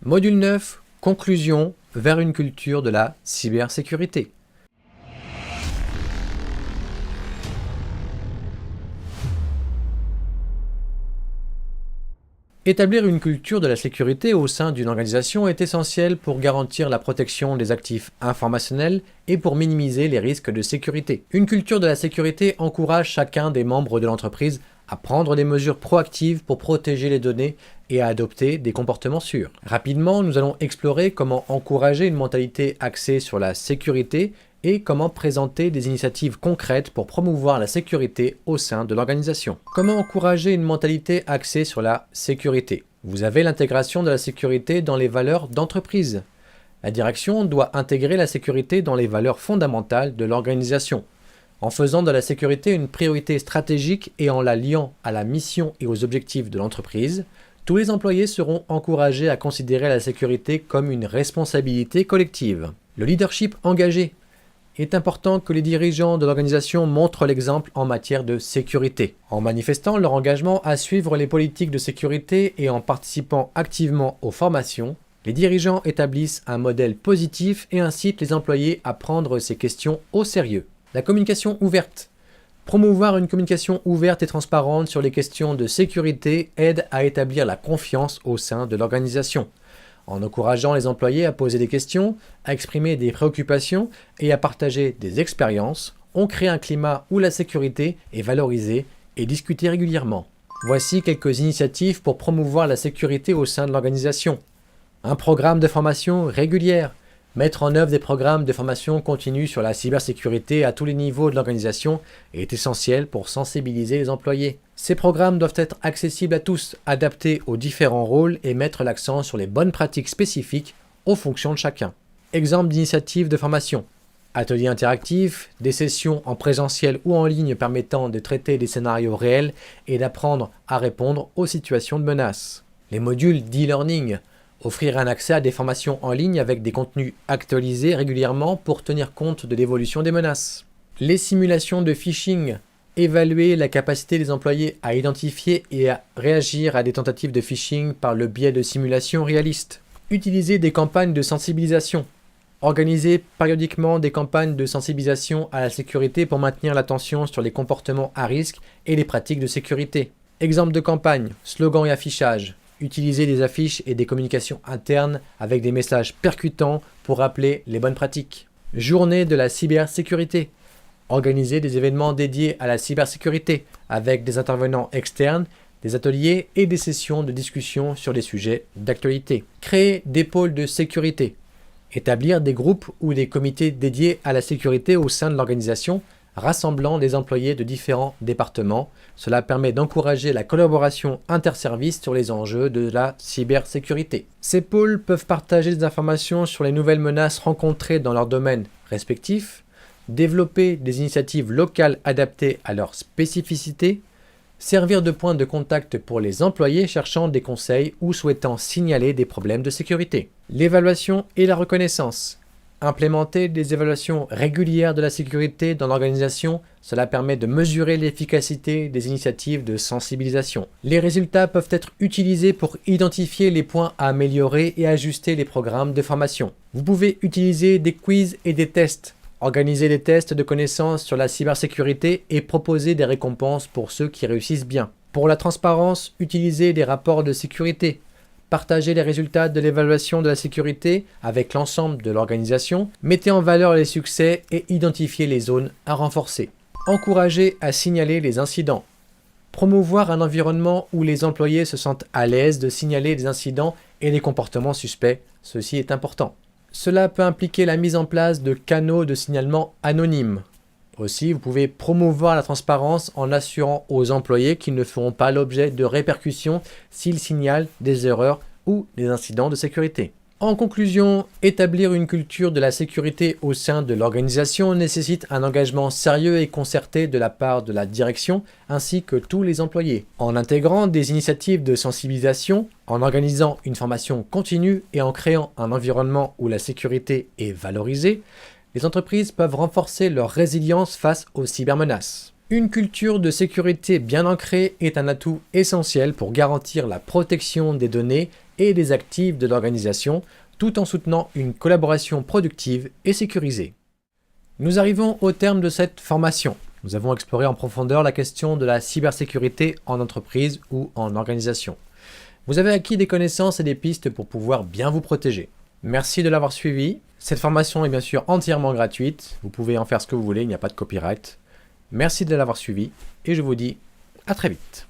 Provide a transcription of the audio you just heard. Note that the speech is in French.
Module 9. Conclusion vers une culture de la cybersécurité. Établir une culture de la sécurité au sein d'une organisation est essentiel pour garantir la protection des actifs informationnels et pour minimiser les risques de sécurité. Une culture de la sécurité encourage chacun des membres de l'entreprise à prendre des mesures proactives pour protéger les données et à adopter des comportements sûrs. Rapidement, nous allons explorer comment encourager une mentalité axée sur la sécurité et comment présenter des initiatives concrètes pour promouvoir la sécurité au sein de l'organisation. Comment encourager une mentalité axée sur la sécurité? Vous avez l'intégration de la sécurité dans les valeurs d'entreprise. La direction doit intégrer la sécurité dans les valeurs fondamentales de l'organisation. En faisant de la sécurité une priorité stratégique et en la liant à la mission et aux objectifs de l'entreprise, tous les employés seront encouragés à considérer la sécurité comme une responsabilité collective. Le leadership engagé. Il est important que les dirigeants de l'organisation montrent l'exemple en matière de sécurité, en manifestant leur engagement à suivre les politiques de sécurité et en participant activement aux formations. Les dirigeants établissent un modèle positif et incitent les employés à prendre ces questions au sérieux. La communication ouverte. Promouvoir une communication ouverte et transparente sur les questions de sécurité aide à établir la confiance au sein de l'organisation. En encourageant les employés à poser des questions, à exprimer des préoccupations et à partager des expériences, on crée un climat où la sécurité est valorisée et discutée régulièrement. Voici quelques initiatives pour promouvoir la sécurité au sein de l'organisation. Un programme de formation régulière. Mettre en œuvre des programmes de formation continue sur la cybersécurité à tous les niveaux de l'organisation est essentiel pour sensibiliser les employés. Ces programmes doivent être accessibles à tous, adaptés aux différents rôles et mettre l'accent sur les bonnes pratiques spécifiques aux fonctions de chacun. Exemple d'initiatives de formation. Ateliers interactifs, des sessions en présentiel ou en ligne permettant de traiter des scénarios réels et d'apprendre à répondre aux situations de menace. Les modules d'e-learning. Offrir un accès à des formations en ligne avec des contenus actualisés régulièrement pour tenir compte de l'évolution des menaces. Les simulations de phishing. Évaluer la capacité des employés à identifier et à réagir à des tentatives de phishing par le biais de simulations réalistes. Utiliser des campagnes de sensibilisation. Organiser périodiquement des campagnes de sensibilisation à la sécurité pour maintenir l'attention sur les comportements à risque et les pratiques de sécurité. Exemple de campagne, slogans et affichage. Utiliser des affiches et des communications internes avec des messages percutants pour rappeler les bonnes pratiques. Journée de la cybersécurité. Organiser des événements dédiés à la cybersécurité avec des intervenants externes, des ateliers et des sessions de discussion sur des sujets d'actualité. Créer des pôles de sécurité. Établir des groupes ou des comités dédiés à la sécurité au sein de l'organisation, rassemblant des employés de différents départements. Cela permet d'encourager la collaboration interservices sur les enjeux de la cybersécurité. Ces pôles peuvent partager des informations sur les nouvelles menaces rencontrées dans leurs domaines respectifs, développer des initiatives locales adaptées à leurs spécificités, servir de point de contact pour les employés cherchant des conseils ou souhaitant signaler des problèmes de sécurité. L'évaluation et la reconnaissance. Implémenter des évaluations régulières de la sécurité dans l'organisation, cela permet de mesurer l'efficacité des initiatives de sensibilisation. Les résultats peuvent être utilisés pour identifier les points à améliorer et ajuster les programmes de formation. Vous pouvez utiliser des quiz et des tests, organiser des tests de connaissances sur la cybersécurité et proposer des récompenses pour ceux qui réussissent bien. Pour la transparence, utilisez des rapports de sécurité. Partagez les résultats de l'évaluation de la sécurité avec l'ensemble de l'organisation, mettez en valeur les succès et identifiez les zones à renforcer. Encouragez à signaler les incidents. Promouvoir un environnement où les employés se sentent à l'aise de signaler des incidents et des comportements suspects, ceci est important. Cela peut impliquer la mise en place de canaux de signalement anonymes. Aussi, vous pouvez promouvoir la transparence en assurant aux employés qu'ils ne feront pas l'objet de répercussions s'ils signalent des erreurs ou des incidents de sécurité. En conclusion, établir une culture de la sécurité au sein de l'organisation nécessite un engagement sérieux et concerté de la part de la direction ainsi que tous les employés. En intégrant des initiatives de sensibilisation, en organisant une formation continue et en créant un environnement où la sécurité est valorisée, les entreprises peuvent renforcer leur résilience face aux cybermenaces. Une culture de sécurité bien ancrée est un atout essentiel pour garantir la protection des données et des actifs de l'organisation, tout en soutenant une collaboration productive et sécurisée. Nous arrivons au terme de cette formation. Nous avons exploré en profondeur la question de la cybersécurité en entreprise ou en organisation. Vous avez acquis des connaissances et des pistes pour pouvoir bien vous protéger. Merci de l'avoir suivi. Cette formation est bien sûr entièrement gratuite. Vous pouvez en faire ce que vous voulez, il n'y a pas de copyright. Merci de l'avoir suivi et je vous dis à très vite.